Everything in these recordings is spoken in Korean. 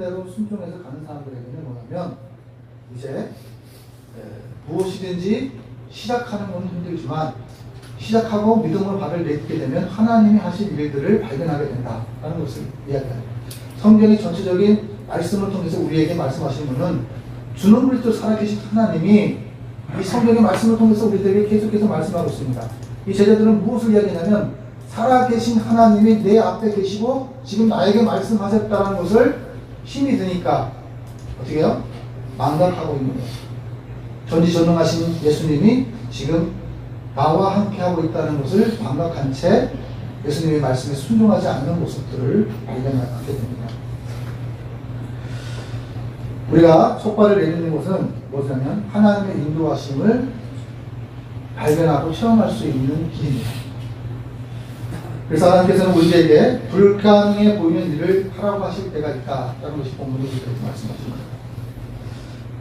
대로 순종해서 가는 사람들에게는 뭐냐면 이제 무엇이든지 시작하는 건 힘들지만 시작하고 믿음으로 발을 내딛게 되면 하나님이 하실 일들을 발견하게 된다라는 것을 이야기합니다. 성경의 전체적인 말씀을 통해서 우리에게 말씀하시는 것은 주는 그리스도 살아계신 하나님이 이 성경의 말씀을 통해서 우리들에게 계속해서 말씀하고 있습니다. 이 제자들은 무엇을 이야기하냐면 살아계신 하나님이 내 앞에 계시고 지금 나에게 말씀하셨다는 것을 힘이 드니까 어떻게 해요? 망각하고 있는 거예요. 전지전능하신 예수님이 지금 나와 함께 하고 있다는 것을 망각한 채 예수님의 말씀에 순종하지 않는 모습들을 발견하게 됩니다. 우리가 속발을 내딛는 것은 뭐냐면 하나님의 인도하심을 발견하고 체험할 수 있는 길입니다. 그래서 하나님께서는 우리에게 불가능해 보이는 일을 하라고 하실 때가 있다라는 것이 본문에 이렇게 말씀하십니다.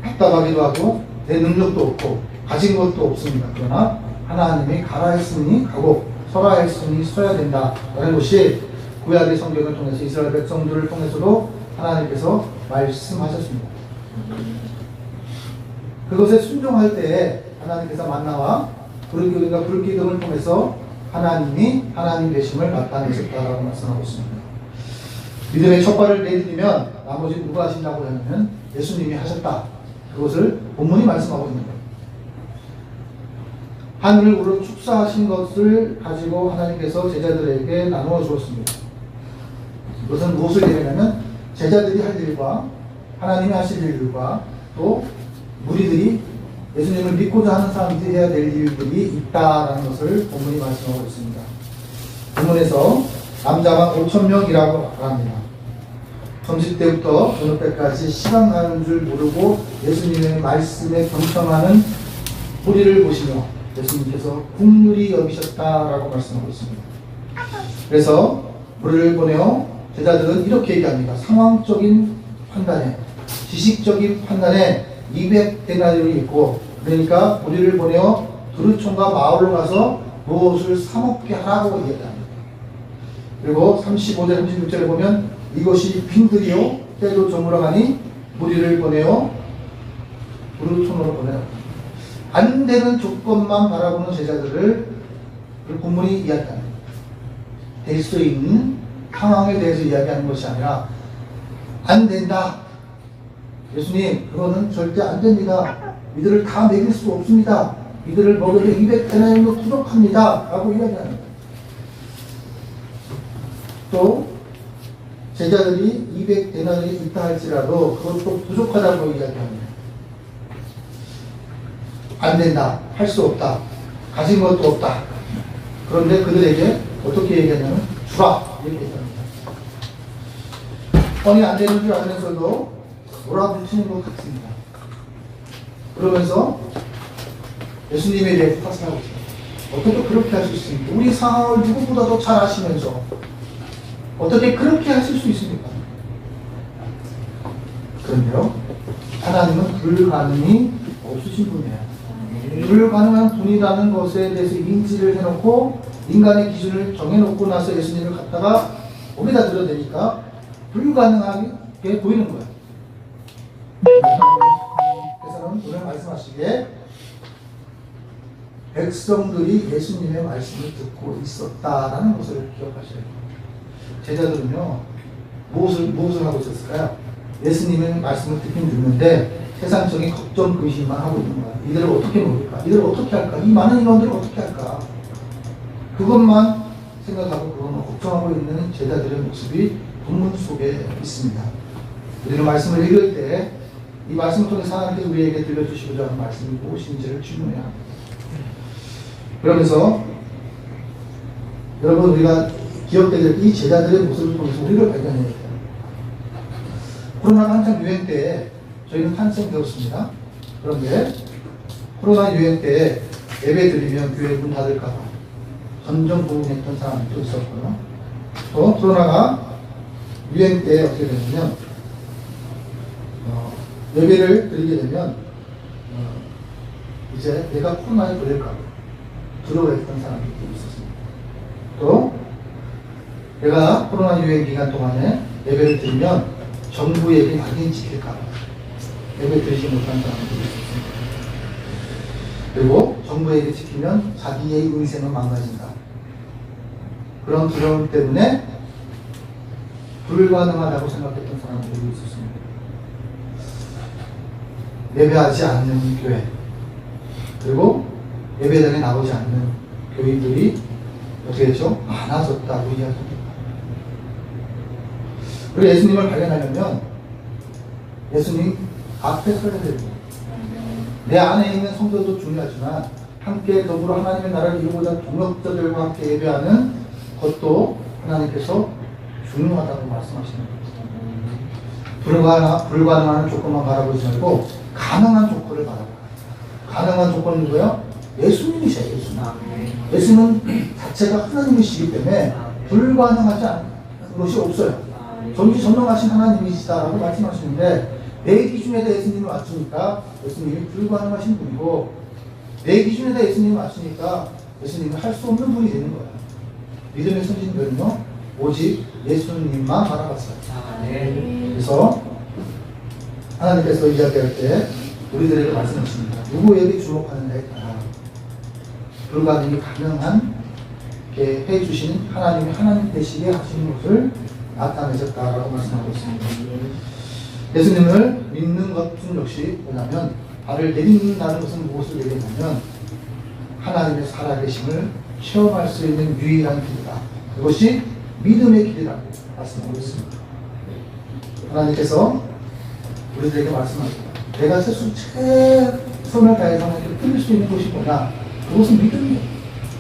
답답하기도 하고 내 능력도 없고 가진 것도 없습니다. 그러나 하나님이 가라 했으니 가고 서라 했으니 서야 된다라는 것이 구약의 성경을 통해서 이스라엘 백성들을 통해서도 하나님께서 말씀하셨습니다. 그것에 순종할 때에 하나님께서 만나와 불기둥을 통해서 하나님이 하나님 되심을 나타내셨다라고 말씀하고 있습니다. 믿음의 첫 발을 내딛으면 나머지 누가 하신다고 하면 예수님이 하셨다. 그것을 본문이 말씀하고 있는 거예요. 하늘을 우러 축사하신 것을 가지고 하나님께서 제자들에게 나누어 주었습니다. 그것은 무엇을 얘기하냐면 제자들이 할 일과 하나님이 하실 일들과 또 무리들이 예수님을 믿고자 하는 사람들이 해야 될 일들이 있다라는 것을 본문이 말씀하고 있습니다. 본문에서 남자만 5,000명이라고 말합니다. 점심때부터 저녁 때까지 시간 가는 줄 모르고 예수님의 말씀에 경청하는 무리를 보시며 예수님께서 긍휼히 여기셨다라고 말씀하고 있습니다. 그래서 무리를 보내어 제자들은 이렇게 얘기합니다. 상황적인 판단에, 지식적인 판단에 200데나리온이 있고, 그러니까 우리를 보내어 두루촌과 마을로 가서 무엇을 사먹게 하라고 얘기합니다. 그리고 35절 36절에 보면 이것이 빈들이요 때도 저물어가니 무리를 보내어 두루촌으로 보내라. 안 되는 조건만 바라보는 제자들을 본문이 이야기합니다. 될 수 있는 상황에 대해서 이야기하는 것이 아니라 안 된다. 예수님, 그거는 절대 안 됩니다. 이들을 다 먹일 수 없습니다. 이들을 먹여도 200데나리온도 부족합니다. 라고 이야기합니다. 또 제자들이 200데나리온이 있다 할지라도 그것도 부족하다고 이야기합니다. 안 된다. 할 수 없다. 가진 것도 없다. 그런데 그들에게 어떻게 얘기하냐면 주라. 이렇게 얘기합니다. 뻔히 안 되는 줄 알면서도 몰아붙이는 것 같습니다. 그러면서 예수님에 대해 탓을 하고 있습니다. 어떻게 그렇게 할 수 있습니까? 우리 상황을 누구보다도 잘 아시면서 어떻게 그렇게 하실 수 있습니까? 그런데요, 하나님은 불가능이 없으신 분이에요. 불가능한 분이라는 것에 대해서 인지를 해놓고 인간의 기준을 정해놓고 나서 예수님을 갖다가 몸에다 드러내니까 불가능하게 보이는 거예요. 그래서는 오늘 말씀하시기에 백성들이 예수님의 말씀을 듣고 있었다라는 것을 기억하셔야 돼요. 제자들은요, 무엇을 하고 있었을까요? 예수님의 말씀을 듣긴 듣는데 세상적인 걱정, 근심만 하고 있는 거야. 이들을 어떻게 먹을까? 이들을 어떻게 할까? 이 많은 인원들을 어떻게 할까? 그것만 생각하고 그것만 걱정하고 있는 제자들의 모습이 본문 속에 있습니다. 우리는 말씀을 읽을 때 이 말씀을 통해서 하나님께서 우리에게 들려주시고자 하는 말씀이 무엇인지를 질문해야 합니다. 그러면서 여러분, 우리가 기억되게 될 이 제자들의 모습을 통해서 우리를 발견해야 돼요. 코로나가 한창 유행 때에 저희는 탄생되었습니다. 그런데 코로나 유행 때에 예배 드리면 교회 문 닫을까봐 전전긍긍했던 사람도 있었고요. 또 코로나가 유행 때에 어떻게 되냐면 예배를 드리게 되면 이제 내가 코로나에 걸릴까 두려워했던 사람들도 있었습니다. 또 내가 코로나 유행 기간 동안에 예배를 드리면 정부에게 낙인 찍힐까 봐 예배 드리지 못한 사람들이 있습니다. 그리고 정부에게 찍히면 자기의 인생은 망가진다. 그런 두려움 때문에 불가능하다고 생각했던 사람들이 있었습니다. 예배하지 않는 교회, 그리고 예배당에 나오지 않는 교인들이 어떻게 되죠? 많아졌다고 이야기합니다. 그리고 예수님을 발견하려면 예수님 앞에 서야 됩니다. 내 안에 있는 성도도 중요하지만 함께 더불어 하나님의 나라를 이루고자 동역자들과 함께 예배하는 것도 하나님께서 중요하다고 말씀하시는 겁니다. 불가능한 조건만 바라보지 말고 가능한 조건을 바라봐요. 가능한 조건은 누구예요? 예수님이세요. 예수님. 예수님은 자체가 하나님이시기 때문에 불가능하지 않은 것이 없어요. 전지전능하신 하나님이시다라고 말씀하시는데 내 기준에다 예수님을 맞추니까 예수님이 불가능하신 분이고 내 기준에다 예수님을 맞추니까 예수님이 할 수 없는 분이 되는 거예요. 믿음의 선진들은요 오직 예수님만 바라봤어요. 그래서 하나님께서 이야기할 때 우리들에게 말씀하십니다. 누구에게 주목하는가 했다. 불가능이 가능한 게 해주신 하나님이 하나님 되시게 하시는 것을 나타내셨다라고 말씀하고 있습니다. 예수님을 믿는 것은 역시 뭐냐면 발을 내딛는다는 것은 무엇을 얘기하냐면 하나님의 살아계심을 체험할 수 있는 유일한 길이다. 그것이 믿음의 길이라고 말씀하고 있습니다. 하나님께서 우리들에게 말씀하십니다. 내가 최선을 다해서 하나님께 드릴 수 있는 것이 뭐냐? 그것은 믿음이에요.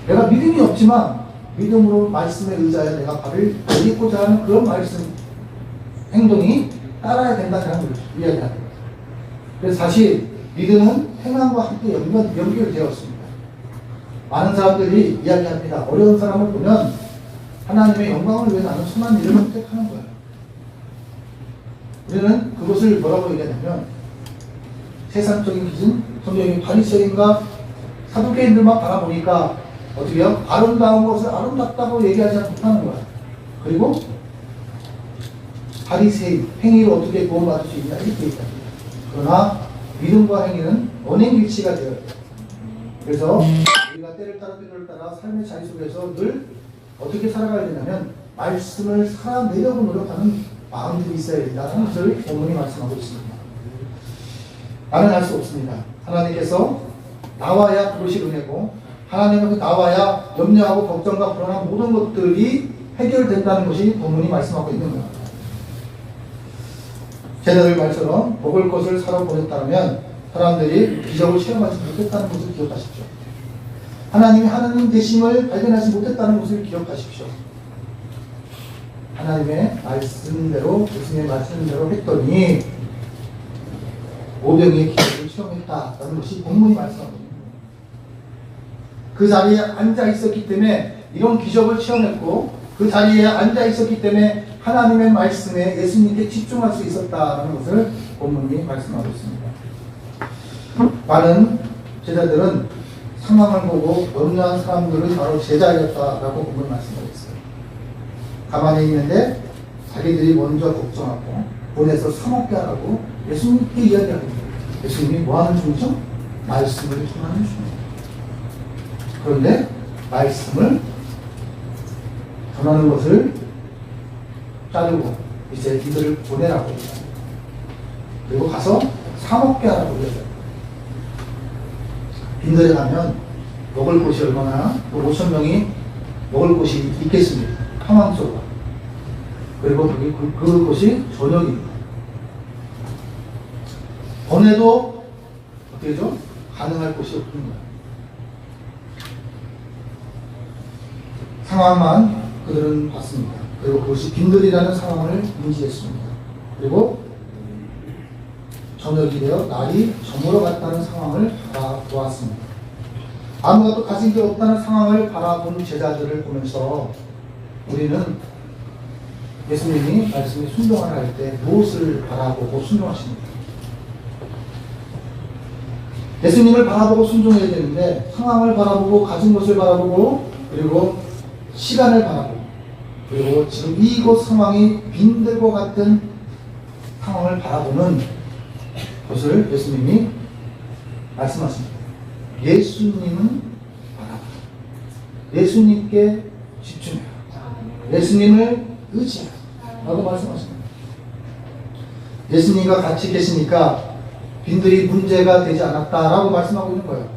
내가 믿음이 없지만 믿음으로 말씀에 의지하여 내가 발을 내딛고자 하는 그런 말씀 행동이 따라야 된다는 것을 이야기합니다. 그래서 사실 믿음은 행함과 함께 연결되었습니다. 많은 사람들이 이야기합니다. 어려운 사람을 보면 하나님의 영광을 위해 나는 선한 일을 선택하는 거예요. 우리는 그것을 뭐라고 얘기하냐면 세상적인 기준, 성경의 바리새인과 사두개인들만 바라보니까 어떻게 해요? 아름다운 것을 아름답다고 얘기하지 못하는 거예요. 그리고 바리새인 행위를 어떻게 구원받을 수 있냐 이렇게 얘기합니다. 그러나 믿음과 행위는 언행일치가 되어야 돼요. 그래서 우리가 때를 따라 때를 따라 삶의 자리 속에서 늘 어떻게 살아가야 되냐면 말씀을 살아내려고 노력하는 마음들이 있어야 된다는 것을 본문이 말씀하고 있습니다. 나는 할 수 없습니다. 하나님께서 나와야 그것이 은혜고 하나님 앞에 나와야 염려하고 걱정과 불안한 모든 것들이 해결된다는 것이 본문이 말씀하고 있는 겁니다. 제자들 말처럼 먹을 것을 사러 보냈다면 사람들이 기적을 체험하지 못했다는 것을 기억하십시오. 하나님이 하나님 되심을 발견하지 못했다는 것을 기억하십시오. 하나님의 말씀대로 예수님의 말씀대로 했더니 오병이의 기적을 체험했다라는 것이 본문이 말씀합니다. 그 자리에 앉아 있었기 때문에 이런 기적을 체험했고 그 자리에 앉아 있었기 때문에 하나님의 말씀에 예수님께 집중할 수 있었다는 것을 본문이 말씀하고 있습니다. 많은 제자들은 상황을 보고 염려한 사람들은 바로 제자였다라고 본문이 말씀하고 있어요. 가만히 있는데 자기들이 먼저 걱정하고 보내서 사먹게 하라고 예수님께 이야기합니다. 예수님이 뭐 하는 중이죠? 말씀을 전하는 중입니다. 그런데 말씀을 전하는 것을 자르고 이제 이들을 보내라고 합니다. 그리고 가서 사먹게 하라고 합니다. 빈들에 가면 먹을 곳이 얼마나 5,000명이 먹을 곳이 있겠습니까? 상황 속으로. 그리고 그곳이 저녁입니다. 번에도 어떻게 죠? 가능할 곳이 없는 거예요. 상황만 그들은 봤습니다. 그리고 그것이 빈들이라는 상황을 인지했습니다. 그리고 저녁이 되어 날이 저물어 갔다는 상황을 바라보았습니다. 아무것도 가진 게 없다는 상황을 바라본 제자들을 보면서 우리는 예수님이 말씀에 순종하라 할 때 무엇을 바라보고 순종하십니까? 예수님을 바라보고 순종해야 되는데 상황을 바라보고 가진 것을 바라보고 그리고 시간을 바라보고 그리고 지금 이곳 상황이 빈들과 같은 상황을 바라보는 것을 예수님이 말씀하십니다. 예수님은 바라봐. 예수님께 집중해라. 예수님을 의지해라. 라고 말씀하십니다. 예수님과 같이 계시니까 빈들이 문제가 되지 않았다라고 말씀하고 있는 거예요.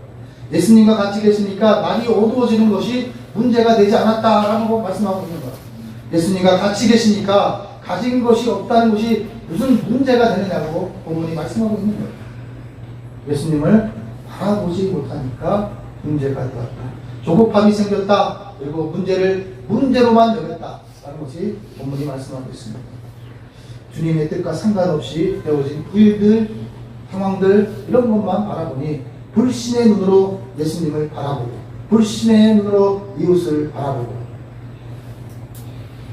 예수님과 같이 계시니까 날이 어두워지는 것이 문제가 되지 않았다라고 말씀하고 있는 거예요. 예수님과 같이 계시니까 가진 것이 없다는 것이 무슨 문제가 되느냐고 본문이 말씀하고 있는 거예요. 예수님을 바라보지 못하니까 문제가 되었다. 조급함이 생겼다. 그리고 문제를 문제로만 여겼다라는 것이 본문이 말씀하고 있습니다. 주님의 뜻과 상관없이 되어진 일들, 상황들 이런 것만 바라보니 불신의 눈으로 예수님을 바라보고 불신의 눈으로 이웃을 바라보고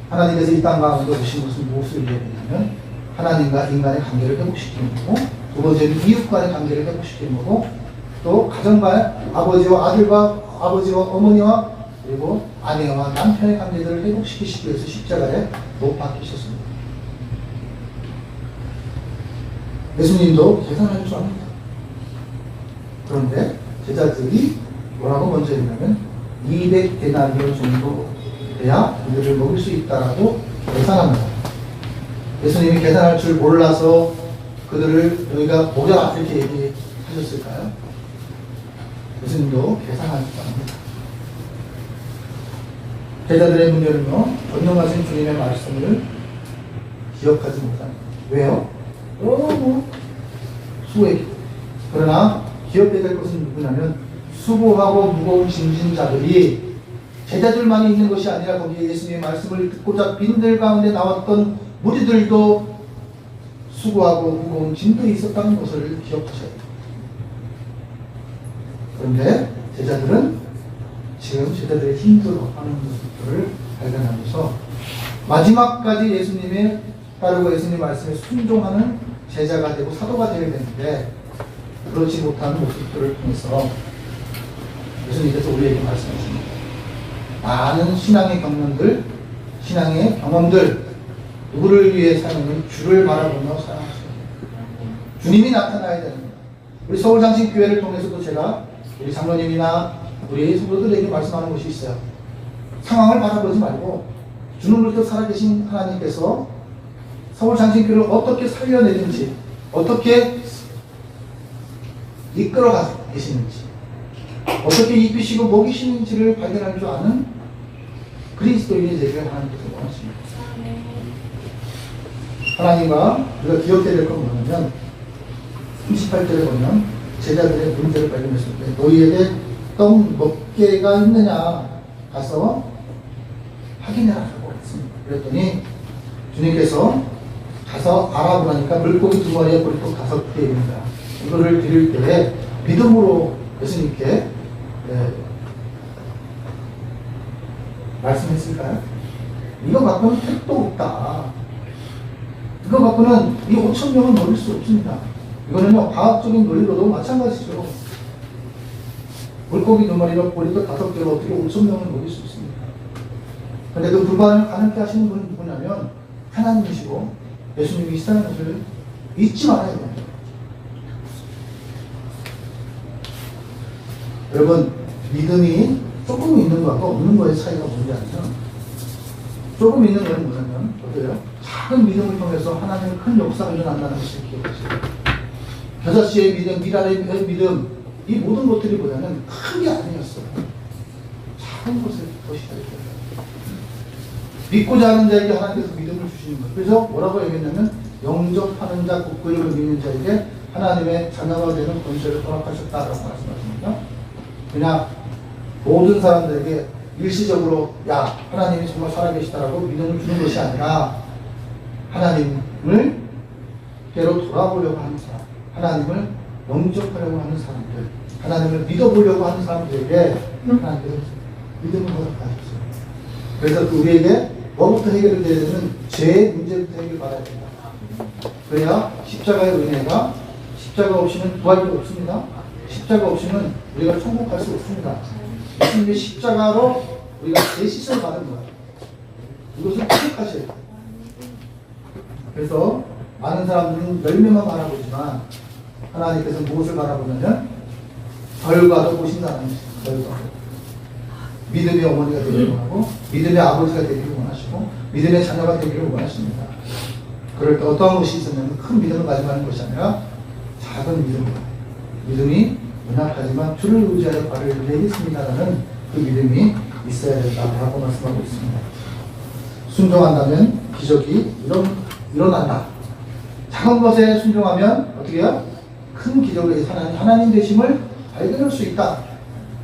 하나님께서 이 땅 가운데 오신 것은 무엇을 얘기하냐면 하나님과 인간의 관계를 회복시키는 거고 두 번째는 이웃 간의 관계를 회복시키는 거고 또 가정과 아버지와 아들과 아버지와 어머니와 그리고 아내와 남편의 관계들을 회복시키시기 위해서 십자가에 못 박히셨습니다. 예수님도 계산할 줄 압니다. 그런데 제자들이 뭐라고 먼저 했냐면 200데나리온 정도 돼야 우리를 먹을 수 있다라고 계산합니다. 예수님이 계산할 줄 몰라서 그들을 여기가 먹여라 이렇게 얘기하셨을까요? 예수님도 계산할 줄 압니다. 제자들의 문제는요, 전능하신 주님의 말씀을 기억하지 못합니다. 왜요? 너무 수고했기. 그러나 기억해야 될 것은 누구냐면 수고하고 무거운 짐진 자들이 제자들만이 있는 것이 아니라 거기에 예수님의 말씀을 듣고자 빈들 가운데 나왔던 무리들도 수고하고 무거운 짐들이 있었다는 것을 기억하셔야 돼요. 그런데 제자들은 지금 제자들의 힘들어하는 모습들을 발견하면서 마지막까지 예수님의 따르고 예수님 말씀에 순종하는 제자가 되고 사도가 되어야 되는데 그렇지 못한 모습들을 통해서 예수님께서 우리에게 말씀하십니다. 많은 신앙의 경험들, 신앙의 경험들 누구를 위해 사느냐면 주를 바라보며 사랑하시는 주님이 나타나야 됩니다. 우리 서울장신교회를 통해서도 제가 우리 장로님이나 우리 성도들에게 말씀하는 것이 있어요. 상황을 바라보지 말고 주는 그리스도 살아계신 하나님께서 서울장신교회를 어떻게 살려내는지 어떻게 이끌어가 계시는지 어떻게 입히시고 먹이시는지를 발견할 줄 아는 그리스도인이 되기를 하나님께서 원하십니다. 하나님과 우리가 기억해야 될 건 뭐냐면 38절에 보면 제자들의 문제를 발견했을 때 너희에게 떡 몇 개가 있느냐 가서 확인해라라고 했습니다. 그랬더니 주님께서 가서 알아보라니까 물고기 2마리에 보리떡 5개입니다. 이거를 드릴 때 믿음으로 예수님께 말씀했을까요? 이거 갖고는 택도 없다. 이거 갖고는 이 5,000명은 먹일 수 없습니다. 이거는요 과학적인 논리로도 마찬가지죠. 물고기 2마리로 보리떡 5개로 어떻게 5,000명을 먹일 수 있습니까? 그런데 그 불가능을 가능케 하시는 분은 누구냐면 하나님이시고 예수님이 있다는 것을 잊지 말아야 됩니다. 여러분 믿음이 조금 있는 것과 없는 것의 차이가 뭐냐면 조금 있는 것은 뭐냐면 어때요? 작은 믿음을 통해서 하나님의 큰 역사가 일어난다는 것을 기억하세요. 6시의 믿음, 미랄의 믿음 이 모든 것들이 뭐냐면 큰 게 아니었어요. 작은 것을 것이다. 믿고자 하는 자에게 하나님께서 믿음을 주시는 거예요. 그래서 뭐라고 얘기했냐면 영접하는 자, 곧 이름을 믿는 자에게 하나님의 자녀가 되는 권세를 허락하셨다라고 말씀하십니다. 그냥 모든 사람들에게 일시적으로 야 하나님이 정말 살아계시다라고 믿음을 주는 것이 아니라 하나님을 깨로 돌아보려고 하는 사람, 하나님을 영접하려고 하는 사람들, 하나님을 믿어보려고 하는 사람들에게 하나님께서 믿음을 허락하셨어요. 그래서 우리에게 뭐부터 해결이 되야 되는 죄의 문제부터 해결받아야 된다. 그래야 십자가의 은혜가 십자가 없이는 구할 게 없습니다. 십자가 없이는 우리가 천국 갈 수 없습니다. 예수님의 십자가로 우리가 제 씻음을 받은 거예요. 이것을 기억하셔야 돼요. 그래서 많은 사람들은 열매만 바라보지만 하나님께서 무엇을 바라보냐면 결과도 보신다는 것입니다. 결과. 믿음의 어머니가 되기를 원하고 믿음의 아버지가 되기를 원하시고 믿음의 자녀가 되기를 원하십니다. 그럴 때 어떠한 것이 있었냐면 큰 믿음을 가지고 하는 것이 아니라 작은 믿음입니다. 믿음이 연약하지만 주를 의지하여 발을 내겠습니다라는 그 믿음이 있어야 된다라고 말씀하고 있습니다. 순종한다면 기적이 일어난다. 작은 것에 순종하면 어떻게 해요? 큰 기적을 하나님 되심을 발견할 수 있다.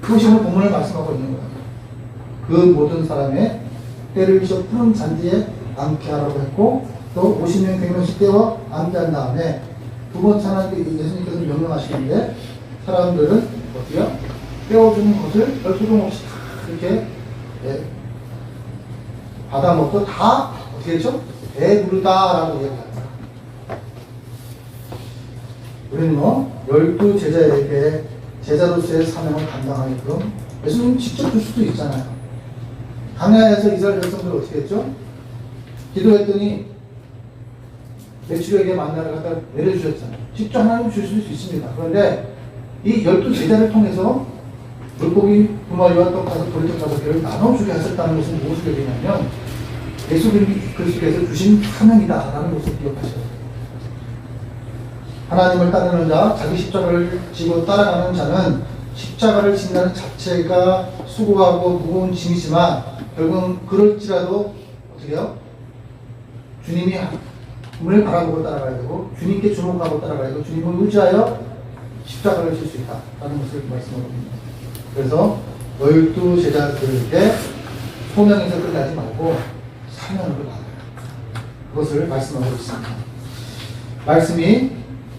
그것이 오늘 본문을 말씀하고 있는 거예요. 그 모든 사람의 때를 비춰 푸른 잔디에 앉게 하라고 했고 또 50명 100명씩 떼어 앉게 한 다음에 두 번째 하나님께 예수님께서 명령하시는데 사람들은 어떻게요? 떼어주는 것을 별소동 없이 이렇게 받아먹고 다 어떻게 했죠? 배부르다라고 얘기합니다. 우리는 12 제자에게 제자로서의 사명을 감당하게끔 예수님 직접 줄 수도 있잖아요. 광야에서 이스라엘 백성들 어떻게 했죠? 기도했더니 메추리에게 만나를 갖다 내려주셨잖아요. 직접 하나님 주실 수 있습니다. 그런데 이 12 제자를 통해서 물고기 2마리와 떡 5, 보리떡 5개를 나눠주게 하셨다는 것은 무엇을 얘기냐면 예수 그리스도께서 주신 사명이다라는 것을 기억하셔야 돼요. 하나님을 따르는 자, 자기 십자가를 지고 따라가는 자는 십자가를 진다는 자체가 수고하고 무거운 짐이지만 결국은 그럴지라도 어떻게 해요? 주님이 을 바라보고 따라가야 되고 주님께 주목하고 따라가야 되고 주님을 의지하여 십자가를 질 수 있다라는 것을 말씀하고 있습니다. 그래서 12 제자들에게 소명에서 끝나지 말고 사명으로 나가요. 그것을 말씀하고 있습니다. 말씀이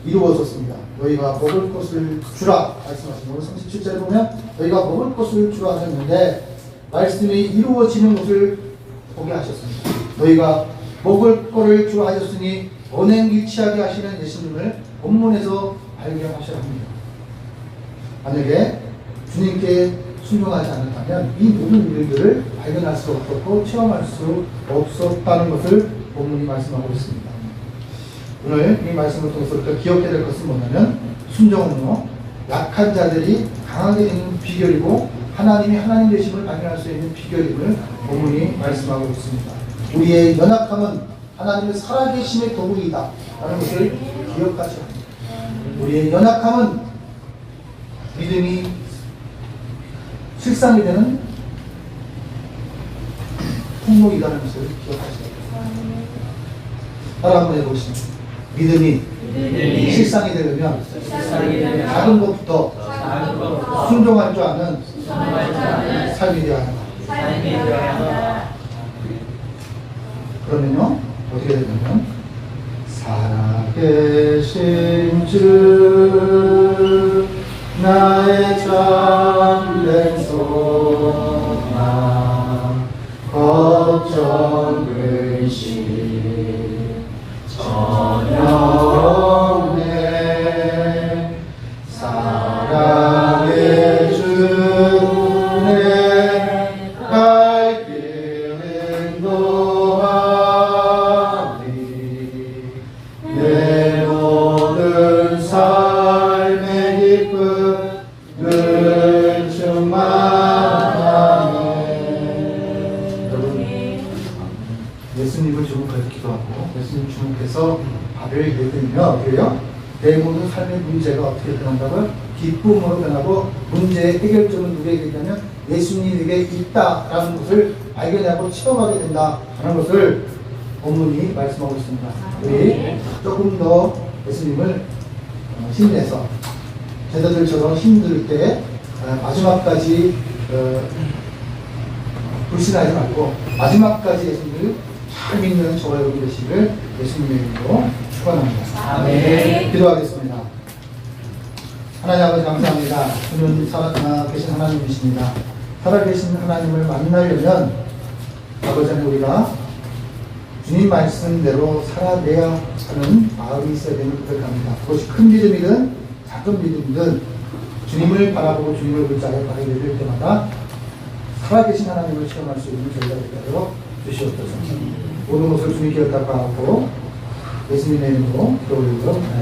이루어졌습니다. 너희가 먹을 것을 주라 말씀하신 거 37절에 보면 너희가 먹을 것을 주라 하셨는데 말씀이 이루어지는 것을 보게 하셨습니다. 너희가 먹을 거를 주라 하셨으니 언행일치하게 하시는 예수님을 본문에서 발견하셔야 합니다. 만약에 주님께 순종하지 않는다면 이 모든 일들을 발견할 수 없었고 체험할 수 없었다는 것을 본문이 말씀하고 있습니다. 오늘 이 말씀을 통해서 우리가 기억해야 될 것은 뭐냐면 순종은요 약한 자들이 강하게 되는 비결이고 하나님이 하나님 되심을 발견할 수 있는 비결임을 본문이 말씀하고 있습니다. 우리의 연약함은 하나님의 살아계심의 도구이다 라는 것을 기억하셔야 합니다. 우리의 연약함은 믿음이 실상이 되는 통로이다는 것을 기억하셔야 합니다. 따라 한번 해보시죠. 믿음이 실상이 되려면 작은 것부터 순종할 줄 아는 삶이 되어야 한다. 그러면요 어떻게 되냐면 살아계신 주 나의 참된 소망 걱정 근심 전혀 없네 사랑의 주네 갈 길은 노하리 내 모든 삶의 기쁨 늘 충만하네. 여러분 예수님을 주목해서 기도하고 예수님 주목해서 발을 내들며 그래요? 내 모든 삶의 문제가 어떻게 변한다고요? 기쁨으로 변하고 문제의 해결점은 누구에게 있냐면 예수님에게 있다라는 것을 발견하고 체험하게 된다라는 것을 본문이 말씀하고 있습니다. 우리 조금 더 예수님을 힘내서 제자들처럼 힘들 때 마지막까지 불신하지 말고 마지막까지 예수님을 잘 믿는 저와 여러분 되시길 예수님의 이름으로 축원합니다. 아멘. 기도하겠습니다. 하나님 아버지 감사합니다. 주는 살아계신 하나님이십니다. 살아계신 하나님을 만나려면 아버지 하나님 우리가 주님 말씀대로 살아내야 하는 마음이 있어야 되는 고백합니다. 그것이 큰 믿음이든 작은 믿음이든 주님을 바라보고 주님을 의지하여 발을 내릴 때마다 살아계신 하나님을 체험할 수 있는 저희가 되도록 주시옵소서. 모든 것을 주님께 갖다가 하고 예수님의 이름으로 기도 올리도록 하겠습니다.